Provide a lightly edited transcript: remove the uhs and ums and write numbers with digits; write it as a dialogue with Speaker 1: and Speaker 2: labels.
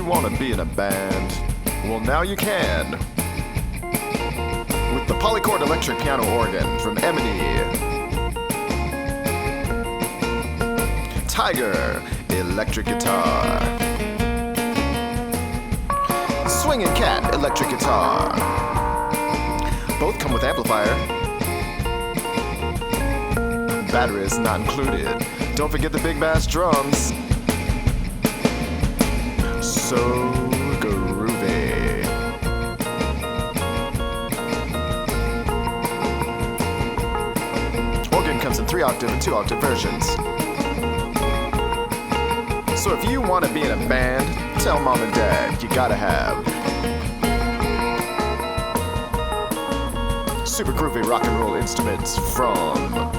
Speaker 1: want to be in a band? Well, now you can. With the polychord electric piano organ from Eminee. Tiger electric guitar. Swinging Cat electric guitar. Both come with amplifier. Batteries not included. Don't forget the big bass drums. So groovy. Organ comes in 3-octave and 2-octave versions. So if you want to be in a band, tell mom and dad you gotta have super groovy rock and roll instruments from